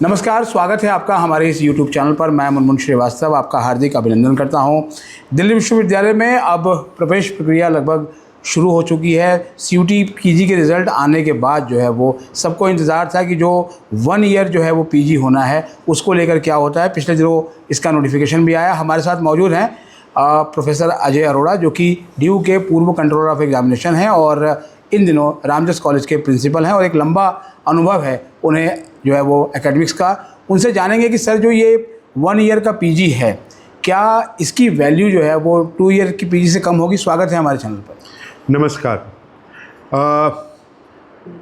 नमस्कार, स्वागत है आपका हमारे इस YouTube चैनल पर। मैं मुनमुन श्रीवास्तव आपका हार्दिक अभिनंदन करता हूं। दिल्ली विश्वविद्यालय में अब प्रवेश प्रक्रिया लगभग शुरू हो चुकी है। CUT PG के रिज़ल्ट आने के बाद जो है वो सबको इंतज़ार था कि जो 1 ईयर जो है वो PG होना है उसको लेकर क्या होता है। पिछले दिनों इसका नोटिफिकेशन भी आया। हमारे साथ मौजूद हैं प्रोफेसर अजय अरोड़ा, जो कि DU के पूर्व कंट्रोलर ऑफ एग्जामिनेशन हैं और इन दिनों रामजस कॉलेज के प्रिंसिपल हैं और एक लंबा अनुभव है उन्हें जो है वो एकेडमिक्स का। उनसे जानेंगे कि सर, जो ये 1 ईयर का PG है, क्या इसकी वैल्यू जो है वो 2 ईयर की PG से कम होगी? स्वागत है हमारे चैनल पर। नमस्कार।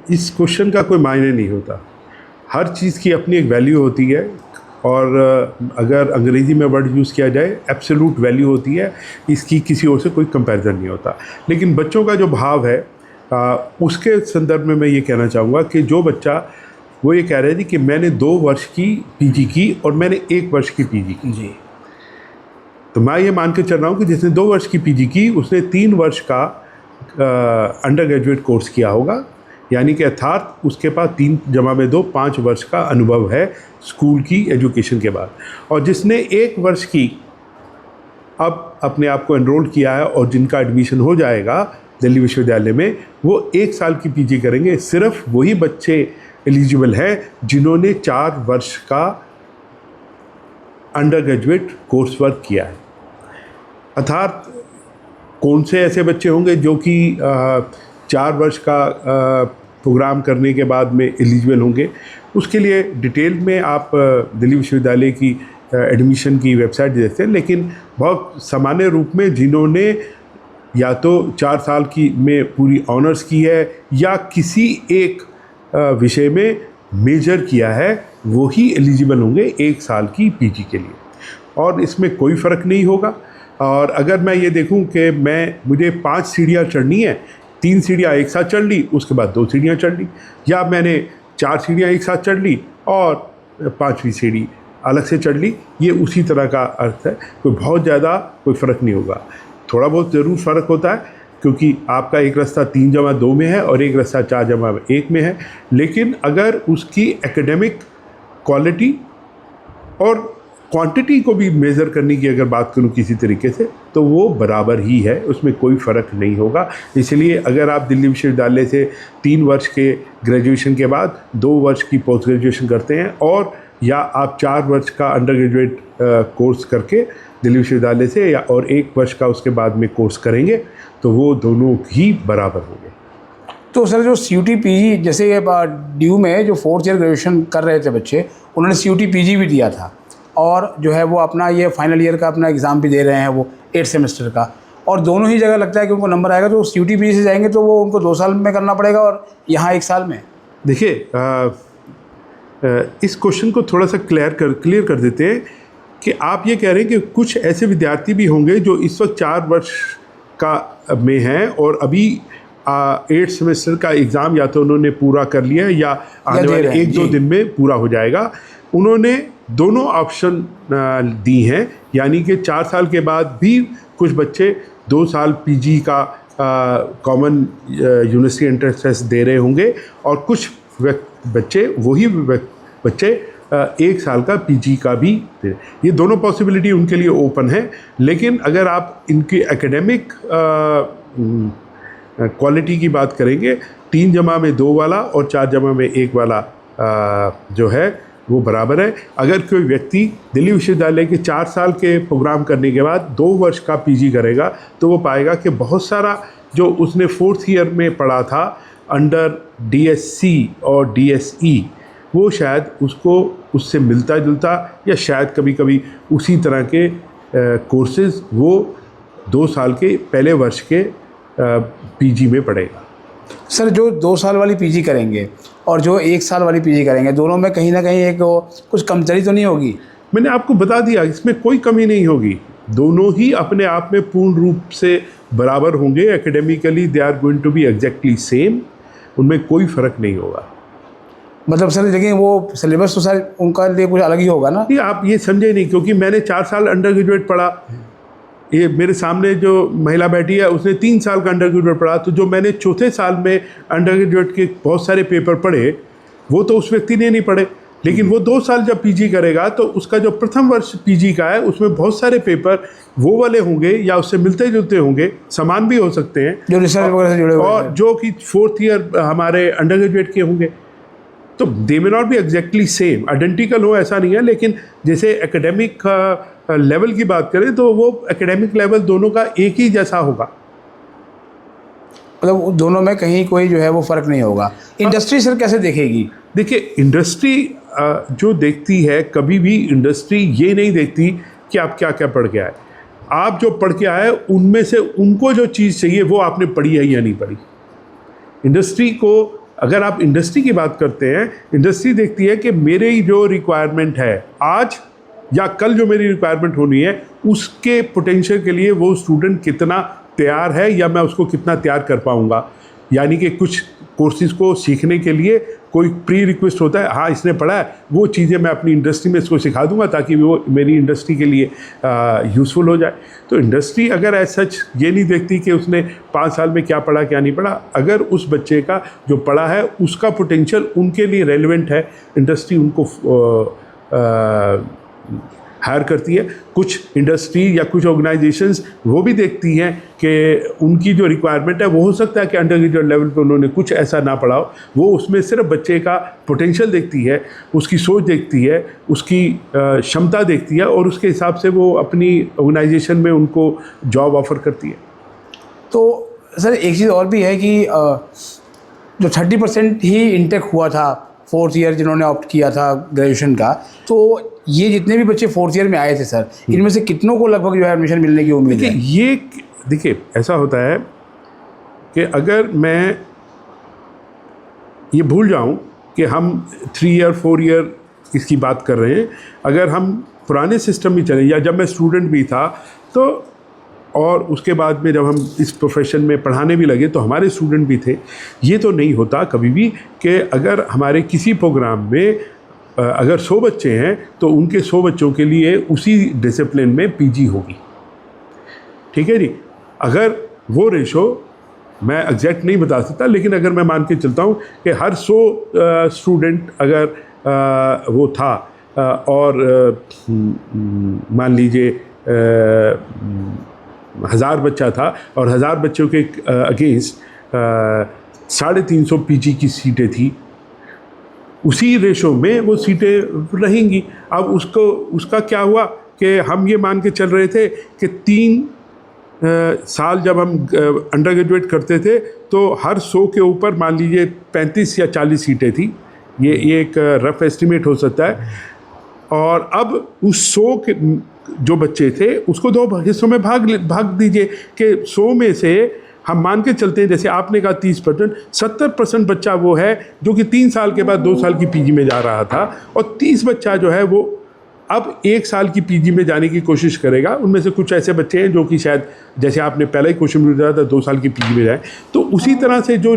इस क्वेश्चन का कोई मायने नहीं होता। हर चीज़ की अपनी एक वैल्यू होती है और अगर अंग्रेज़ी में वर्ड यूज़ किया जाए एब्सोल्यूट वैल्यू होती है। इसकी किसी और से कोई कंपैरिजन नहीं होता। लेकिन बच्चों का जो भाव है उसके संदर्भ में मैं ये कहना चाहूँगा कि जो बच्चा वो ये कह रहे थे कि मैंने 2 वर्ष की PG की और मैंने 1 वर्ष की PG की जी, तो मैं ये मान के चल रहा हूँ कि जिसने 2 वर्ष की PG की उसने 3 वर्ष का अंडर ग्रेजुएट कोर्स किया होगा। यानी कि अर्थात उसके पास 3 जमा में 2 5 वर्ष का अनुभव है स्कूल की एजुकेशन के बाद। और जिसने 1 वर्ष की अब अपने आप को एनरोल किया है और जिनका एडमिशन हो जाएगा दिल्ली विश्वविद्यालय में, वो 1 साल की PG करेंगे। सिर्फ वही बच्चे एलिजिबल हैं जिन्होंने 4 वर्ष का अंडर ग्रेजुएट कोर्स वर्क किया है। अर्थात कौन से ऐसे बच्चे होंगे जो कि 4 वर्ष का प्रोग्राम करने के बाद में एलिजिबल होंगे, उसके लिए डिटेल में आप दिल्ली विश्वविद्यालय की एडमिशन की वेबसाइट देखते हैं। लेकिन बहुत सामान्य रूप में जिन्होंने या तो 4 साल की में पूरी ऑनर्स की है या किसी एक विषय में मेजर किया है, वही एलिजिबल होंगे 1 साल की PG के लिए। और इसमें कोई फ़र्क नहीं होगा। और अगर मैं ये देखूं कि मुझे 5 सीढ़ियाँ चढ़नी है, 3 सीढ़ियाँ एक साथ चढ़ ली, उसके बाद 2 सीढ़ियाँ चढ़ ली, या मैंने 4 सीढ़ियाँ एक साथ चढ़ ली और 5वीं सीढ़ी अलग से चढ़ ली, ये उसी तरह का अर्थ है। कोई बहुत ज़्यादा कोई फ़र्क नहीं होगा। थोड़ा बहुत ज़रूर फ़र्क होता है क्योंकि आपका एक रास्ता 3 जमा 2 में है और एक रास्ता 4 जमा 1 में है। लेकिन अगर उसकी एकेडमिक क्वालिटी और क्वांटिटी को भी मेज़र करने की अगर बात करूं किसी तरीके से, तो वो बराबर ही है, उसमें कोई फ़र्क नहीं होगा। इसलिए अगर आप दिल्ली विश्वविद्यालय से 3 वर्ष के ग्रेजुएशन के बाद 2 वर्ष की पोस्ट ग्रेजुएशन करते हैं और या आप 4 वर्ष का अंडर ग्रेजुएट कोर्स करके दिल्ली विश्वविद्यालय से या और 1 वर्ष का उसके बाद में कोर्स करेंगे, तो वो दोनों ही बराबर होंगे। तो सर, जो CUT PG, जैसे DU में जो 4th ईयर ग्रेजुएशन कर रहे थे बच्चे, उन्होंने CUT PG भी दिया था और जो है वो अपना ये फाइनल ईयर का अपना एग्ज़ाम भी दे रहे हैं, वो 8 सेमेस्टर का, और दोनों ही जगह लगता है कि उनको नंबर आएगा। तो CUT PG से जाएंगे तो वो उनको 2 साल में करना पड़ेगा और यहाँ 1 साल में। देखिए, इस क्वेश्चन को थोड़ा सा क्लियर कर देते हैं कि आप ये कह रहे हैं कि कुछ ऐसे विद्यार्थी भी होंगे जो इस वक्त 4 वर्ष का में हैं और अभी 8 सेमेस्टर का एग्ज़ाम या तो उन्होंने पूरा कर लिया है या आने वाले 1-2 दिन में पूरा हो जाएगा। उन्होंने दोनों ऑप्शन दी हैं, यानी कि 4 साल के बाद भी कुछ बच्चे 2 साल PG का कॉमन यूनिवर्सिटी एंट्रेंस टेस्ट दे रहे होंगे और कुछ बच्चे 1 साल का PG का भी दे। ये दोनों पॉसिबिलिटी उनके लिए ओपन है। लेकिन अगर आप इनकी एकेडमिक क्वालिटी की बात करेंगे, 3 जमा में 2 वाला और 4 जमा में 1 वाला जो है वो बराबर है। अगर कोई व्यक्ति दिल्ली विश्वविद्यालय के 4 साल के प्रोग्राम करने के बाद 2 वर्ष का PG करेगा, तो वो पाएगा कि बहुत सारा जो उसने 4th ईयर में पढ़ा था अंडर DSC और DSE, वो शायद उससे मिलता जुलता या शायद कभी कभी उसी तरह के कोर्सेज वो 2 साल के पहले वर्ष के PG में पढ़ेगा। सर, जो 2 साल वाली PG करेंगे और जो 1 साल वाली PG करेंगे, दोनों में कहीं ना कहीं एक कुछ कमतरी तो नहीं होगी? मैंने आपको बता दिया, इसमें कोई कमी नहीं होगी। दोनों ही अपने आप में पूर्ण रूप से बराबर होंगे। Academically they are going to be exactly same, उनमें कोई फ़र्क नहीं होगा। मतलब सर, लेकिन वो सिलेबस तो सर उनका लिए कुछ अलग ही होगा ना? नहीं, आप ये समझे नहीं, क्योंकि मैंने 4 साल अंडर ग्रेजुएट पढ़ा, ये मेरे सामने जो महिला बैठी है उसने 3 साल का अंडर ग्रेजुएट पढ़ा, तो जो मैंने 4थे साल में अंडर ग्रेजुएट के बहुत सारे पेपर पढ़े वो तो उस व्यक्ति ने नहीं पढ़े। लेकिन वो 2 साल जब पीजी करेगा तो उसका जो प्रथम वर्ष पीजी का है उसमें बहुत सारे पेपर वो वाले होंगे या उससे मिलते जुलते होंगे, समान भी हो सकते हैं, जो रिसर्च वगैरह से जुड़े हुए और जो कि 4th ईयर हमारे अंडर ग्रेजुएट के होंगे। तो they may not be exactly same, identical हो ऐसा नहीं है, लेकिन जैसे एकेडमिक लेवल की बात करें तो वो एकेडमिक लेवल दोनों का एक ही जैसा होगा। मतलब दोनों में कहीं कोई जो है वो फ़र्क नहीं होगा। इंडस्ट्री सर कैसे देखेगी? देखिए, इंडस्ट्री जो देखती है, कभी भी इंडस्ट्री ये नहीं देखती कि आप क्या क्या पढ़ के आए। आप जो पढ़ के आए उनमें से उनको जो चीज़ चाहिए वो आपने पढ़ी है या नहीं पढ़ी। इंडस्ट्री को, अगर आप इंडस्ट्री की बात करते हैं, इंडस्ट्री देखती है कि मेरी जो रिक्वायरमेंट है आज या कल जो मेरी रिक्वायरमेंट होनी है उसके पोटेंशियल के लिए वो स्टूडेंट कितना तैयार है या मैं उसको कितना तैयार कर पाऊँगा। यानी कि कुछ कोर्सेज़ को सीखने के लिए कोई प्री रिक्वेस्ट होता है, हाँ इसने पढ़ा है, वो चीज़ें मैं अपनी इंडस्ट्री में इसको सिखा दूंगा ताकि वो मेरी इंडस्ट्री के लिए यूज़फुल हो जाए। तो इंडस्ट्री अगर एज सच ये नहीं देखती कि उसने 5 साल में क्या पढ़ा क्या नहीं पढ़ा, अगर उस बच्चे का जो पढ़ा है उसका पोटेंशियल उनके लिए रेलिवेंट है, इंडस्ट्री उनको हायर करती है। कुछ इंडस्ट्री या कुछ ऑर्गेनाइजेशंस वो भी देखती हैं कि उनकी जो रिक्वायरमेंट है वो हो सकता है कि अंडर ग्रेजुएट लेवल पे उन्होंने कुछ ऐसा ना पढ़ा हो, वो उसमें सिर्फ बच्चे का पोटेंशियल देखती है, उसकी सोच देखती है, उसकी क्षमता देखती है और उसके हिसाब से वो अपनी ऑर्गेनाइजेशन में उनको जॉब ऑफ़र करती है। तो सर एक चीज़ और भी है कि जो 30% ही इंटेक हुआ था 4th ईयर जिन्होंने ऑप्ट किया था ग्रेजुएशन का, तो ये जितने भी बच्चे 4th ईयर में आए थे सर, इनमें से कितनों को लगभग जो है एडमिशन मिलने की उम्मीद है? देखिए ऐसा होता है कि अगर मैं ये भूल जाऊं कि हम 3 ईयर 4 ईयर इसकी बात कर रहे हैं, अगर हम पुराने सिस्टम में चले या जब मैं स्टूडेंट भी था तो, और उसके बाद में जब हम इस प्रोफेशन में पढ़ाने भी लगे तो हमारे स्टूडेंट भी थे, ये तो नहीं होता कभी भी कि अगर हमारे किसी प्रोग्राम में अगर 100 बच्चे हैं तो उनके 100 बच्चों के लिए उसी डिसिप्लिन में पीजी होगी। ठीक है जी, अगर वो रेशो मैं एग्जैक्ट नहीं बता सकता, लेकिन अगर मैं मान के चलता हूँ कि हर 100 स्टूडेंट अगर वो था और मान लीजिए 1000 बच्चा था और 1000 बच्चों के अगेंस्ट 350 पीजी की सीटें थी, उसी रेशो में वो सीटें रहेंगी। अब उसका क्या हुआ कि हम ये मान के चल रहे थे कि 3 साल जब हम अंडर ग्रेजुएट करते थे तो हर 100 के ऊपर मान लीजिए 35 या 40 सीटें थी, ये एक रफ एस्टिमेट हो सकता है। और अब उस 100 के जो बच्चे थे उसको 2 हिस्सों में भाग दीजिए कि 100 में से हम मान के चलते हैं, जैसे आपने कहा 30%, 70% बच्चा वो है जो कि 3 साल के बाद 2 साल की पीजी में जा रहा था, और 30 बच्चा जो है वो अब 1 साल की पीजी में जाने की कोशिश करेगा। उनमें से कुछ ऐसे बच्चे हैं जो कि शायद, जैसे आपने पहले ही क्वेश्चन में बताया था, 2 साल की पीजी में जाए। तो उसी तरह से जो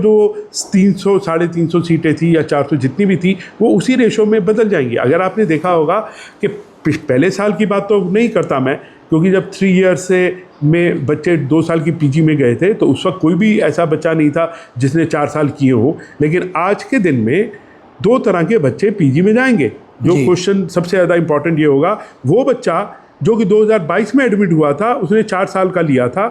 300 350 सीटें थी या 400 जितनी भी थी वो उसी रेशो में बदल जाएंगी। अगर आपने देखा होगा कि पहले साल की बात तो नहीं करता मैं, क्योंकि जब 3 ईयर से में बच्चे 2 साल की पीजी में गए थे तो उस वक्त कोई भी ऐसा बच्चा नहीं था जिसने 4 साल किए हो। लेकिन आज के दिन में 2 तरह के बच्चे पीजी में जाएंगे। जो क्वेश्चन सबसे ज़्यादा इंपॉर्टेंट ये होगा, वो बच्चा जो कि 2022 में एडमिट हुआ था उसने 4 साल का लिया था,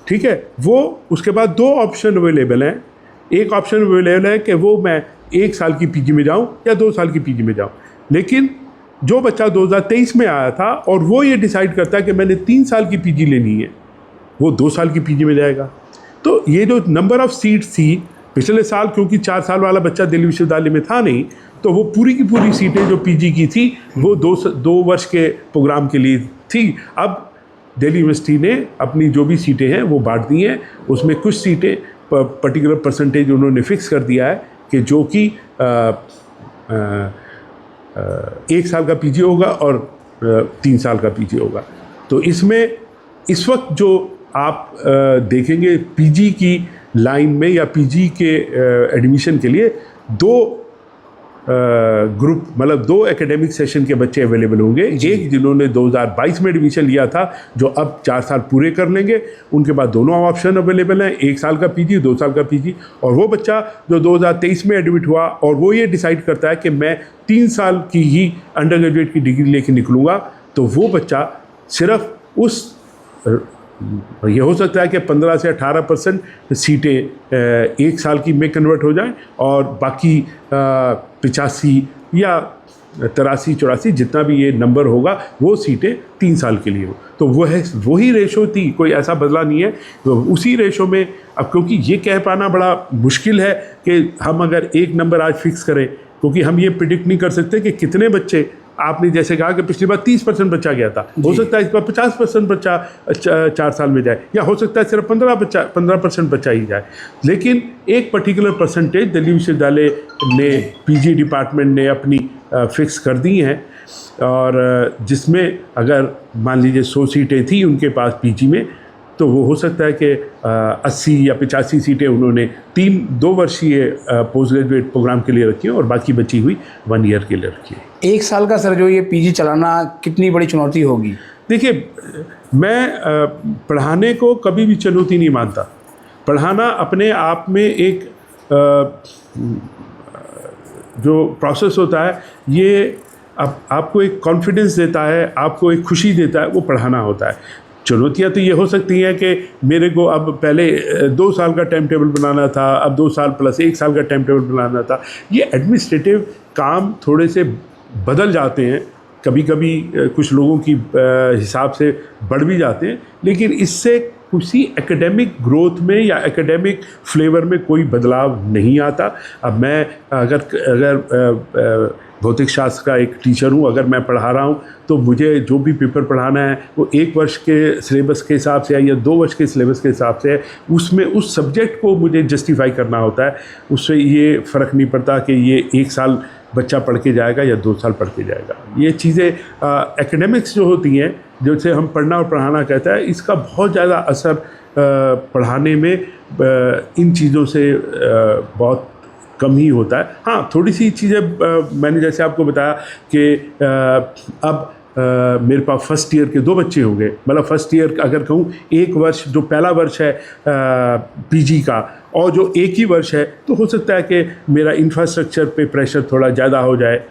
ठीक है, वो उसके बाद 2 ऑप्शन अवेलेबल हैं। एक ऑप्शन अवेलेबल है कि वो मैं 1 साल की पीजी में जाऊँ या 2 साल की पीजी में जाऊँ। लेकिन जो बच्चा 2023 में आया था और वो ये डिसाइड करता है कि मैंने 3 साल की पीजी लेनी है, वो 2 साल की पीजी में जाएगा। तो ये जो नंबर ऑफ़ सीट्स थी पिछले साल, क्योंकि 4 साल वाला बच्चा दिल्ली विश्वविद्यालय में था नहीं, तो वो पूरी की पूरी सीटें जो पीजी की थी वो 2 वर्ष के प्रोग्राम के लिए थी। अब दिल्ली यूनिवर्सिटी ने अपनी जो भी सीटें हैं वो बांट दी हैं, उसमें कुछ सीटें पर्टिकुलर परसेंटेज उन्होंने फिक्स कर दिया है कि जो कि 1 साल का पीजी होगा और 3 साल का पीजी होगा। तो इसमें इस वक्त जो आप देखेंगे पीजी की लाइन में या पीजी के एडमिशन के लिए 2 ग्रुप, मतलब 2 एकेडमिक सेशन के बच्चे अवेलेबल होंगे। एक जिन्होंने 2022 में एडमिशन लिया था, जो अब 4 साल पूरे कर लेंगे, उनके पास दोनों ऑप्शन अवेलेबल हैं, 1 साल का पीजी, 2 साल का पीजी। और वो बच्चा जो 2023 में एडमिट हुआ और वो ये डिसाइड करता है कि मैं 3 साल की ही अंडर ग्रेजुएट की डिग्री लेके निकलूँगा, तो वो बच्चा सिर्फ उस, ये हो सकता है कि 15 से 18% सीटें 1 साल की में कन्वर्ट हो जाएं और बाकी 85 या 83-84 जितना भी ये नंबर होगा वो सीटें 3 साल के लिए हो। तो वही रेशो थी, कोई ऐसा बदला नहीं है। तो उसी रेशो में अब, क्योंकि ये कह पाना बड़ा मुश्किल है कि हम अगर एक नंबर आज फिक्स करें, क्योंकि हम ये प्रिडिक्ट नहीं कर सकते कि कितने बच्चे, आपने जैसे कहा कि पिछली बार 30% बच्चा गया था, हो सकता है इस बार 50% बच्चा 4 साल में जाए, या हो सकता है सिर्फ 15% बच्चा ही जाए। लेकिन एक पर्टिकुलर परसेंटेज दिल्ली विश्वविद्यालय ने, पीजी डिपार्टमेंट ने अपनी फिक्स कर दी हैं, और जिसमें अगर मान लीजिए 100 सीटें थी उनके पास पीजी में, तो वो हो सकता है कि 80 या 85 सीटें उन्होंने 2 वर्षीय पोस्ट ग्रेजुएट प्रोग्राम के लिए रखी हैं और बाकी बची हुई 1 ईयर के लिए रखी है। 1 साल का सर जो ये पीजी चलाना कितनी बड़ी चुनौती होगी? देखिए, मैं पढ़ाने को कभी भी चुनौती नहीं मानता। पढ़ाना अपने आप में एक जो प्रोसेस होता है, ये आपको एक कॉन्फिडेंस देता है, आपको एक खुशी देता है, वो पढ़ाना होता है। चुनौतियाँ तो ये हो सकती हैं कि मेरे को अब पहले 2 साल का टाइम टेबल बनाना था, अब 2 साल प्लस 1 साल का टाइम टेबल बनाना था। ये एडमिनिस्ट्रेटिव काम थोड़े से बदल जाते हैं, कभी कभी कुछ लोगों की हिसाब से बढ़ भी जाते हैं, लेकिन इससे किसी एकेडमिक ग्रोथ में या एकेडमिक फ्लेवर में कोई बदलाव नहीं आता। अब मैं अगर भौतिक शास्त्र का एक टीचर हूँ, अगर मैं पढ़ा रहा हूँ तो मुझे जो भी पेपर पढ़ाना है वो 1 वर्ष के सिलेबस के हिसाब से है या 2 वर्ष के सिलेबस के हिसाब से है, उसमें उस सब्जेक्ट को मुझे जस्टिफाई करना होता है। उससे ये फ़र्क नहीं पड़ता कि ये 1 साल बच्चा पढ़ के जाएगा या 2 साल पढ़ के जाएगा। ये चीज़ें एकेडमिक्स जो होती हैं, जैसे हम पढ़ना और पढ़ाना कहता है, इसका बहुत ज़्यादा असर पढ़ाने में इन चीज़ों से बहुत कम ही होता है। हाँ, थोड़ी सी चीज़ें मैंने जैसे आपको बताया कि अब मेरे पास फर्स्ट ईयर के 2 बच्चे होंगे, मतलब फर्स्ट ईयर अगर कहूँ 1 वर्ष, जो पहला वर्ष है पीजी का और जो 1 ही वर्ष है, तो हो सकता है कि मेरा इंफ्रास्ट्रक्चर पे प्रेशर थोड़ा ज़्यादा हो जाए।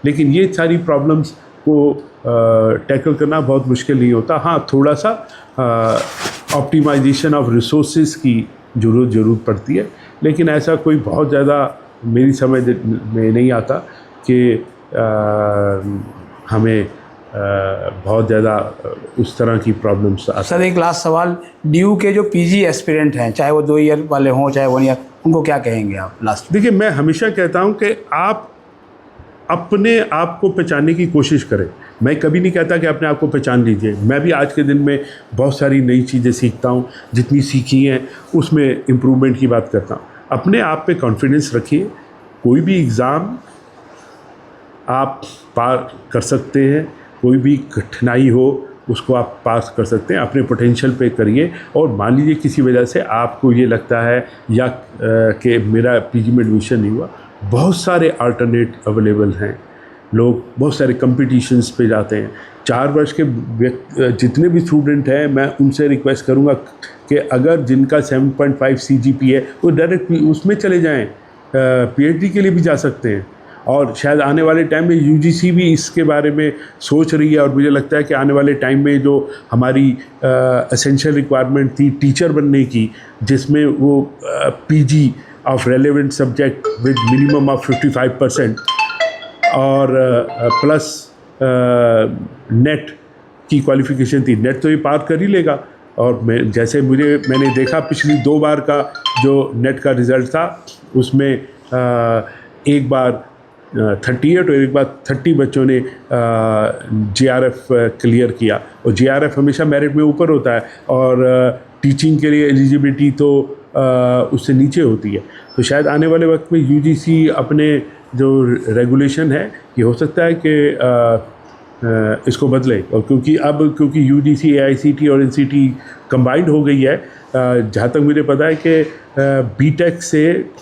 लेकिन ये सारी प्रॉब्लम्स को टैकल करना बहुत मुश्किल नहीं होता। हाँ, थोड़ा सा ऑप्टिमाइजेशन ऑफ रिसोर्सेज की ज़रूरत पड़ती है, लेकिन ऐसा कोई बहुत ज़्यादा मेरी समझ में नहीं आता कि हमें बहुत ज़्यादा उस तरह की प्रॉब्लम्स आती। सर, एक लास्ट सवाल, ड्यू के जो पीजी एस्पिरेंट हैं, चाहे वो 2 ईयर वाले हों चाहे 1 ईयर, उनको क्या कहेंगे आप लास्ट? देखिए, मैं हमेशा कहता हूँ कि आप अपने आप को पहचानने की कोशिश करें। मैं कभी नहीं कहता कि अपने आप को पहचान लीजिए। मैं भी आज के दिन में बहुत सारी नई चीज़ें सीखता हूँ, जितनी सीखी हैं उसमें इम्प्रूवमेंट की बात करता हूँ। अपने आप पे कॉन्फिडेंस रखिए, कोई भी एग्ज़ाम आप पार कर सकते हैं, कोई भी कठिनाई हो उसको आप पास कर सकते हैं, अपने पोटेंशियल पे करिए। और मान लीजिए किसी वजह से आपको ये लगता है या कि मेरा पीजी में एडमिशन नहीं हुआ, बहुत सारे अल्टरनेट अवेलेबल हैं। लोग बहुत सारे कंपटीशंस पे जाते हैं। 4 वर्ष के जितने भी स्टूडेंट हैं, मैं उनसे रिक्वेस्ट करूंगा कि अगर जिनका 7.5 CGP है वो डायरेक्ट उसमें चले जाएं, PhD के लिए भी जा सकते हैं। और शायद आने वाले टाइम में UGC भी इसके बारे में सोच रही है, और मुझे लगता है कि आने वाले टाइम में जो हमारी एसेंशियल रिक्वायरमेंट थी टीचर बनने की, जिसमें वो PG of relevant subject with minimum of 55% और प्लस नेट की क्वालिफ़िकेशन थी, नेट तो ये पार कर ही लेगा। और मैंने देखा पिछली 2 बार का जो नेट का रिज़ल्ट था, उसमें एक बार 38 और एक बार 30 बच्चों ने JRF क्लियर किया। और JRF हमेशा मेरिट में ऊपर होता है, और टीचिंग के लिए एलिजिबिलिटी तो उससे नीचे होती है। तो शायद आने वाले वक्त में UGC अपने जो रेगुलेशन है, ये हो सकता है कि इसको बदले। और क्योंकि UGC, AICTE और NCT कंबाइंड हो गई है, जहाँ तक मुझे पता है कि बीटेक से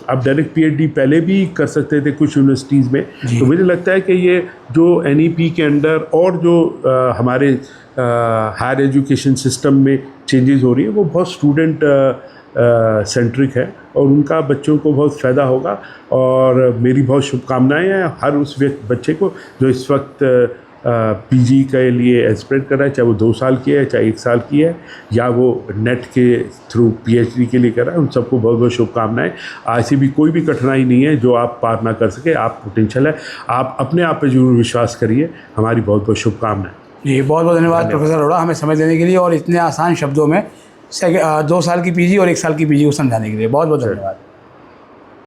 आप डायरेक्ट पीएचडी पहले भी कर सकते थे कुछ यूनिवर्सिटीज़ में। तो मुझे लगता है कि ये जो एनईपी के अंडर और जो हमारे हायर एजुकेशन सिस्टम में चेंजेस हो रही है वो बहुत स्टूडेंट सेंट्रिक है और उनका बच्चों को बहुत फ़ायदा होगा। और मेरी बहुत शुभकामनाएं हैं हर उस बच्चे को जो इस वक्त पीजी के लिए एस्पिरेट कर रहा है, चाहे वो 2 साल की है, चाहे 1 साल की है, या वो नेट के थ्रू पीएचडी के लिए कर रहा है। उन सबको बहुत बहुत शुभकामनाएं। ऐसी भी कोई भी कठिनाई नहीं है जो आप पार ना कर सके। आप पोटेंशियल है, आप अपने आप पे जरूर विश्वास करिए। हमारी बहुत बहुत शुभकामनाएं। जी, बहुत बहुत धन्यवाद प्रोफेसर अरोड़ा, हमें समय देने के लिए और इतने आसान शब्दों में 2 साल की पीजी और 1 साल की पीजी को समझाने के लिए बहुत बहुत धन्यवाद।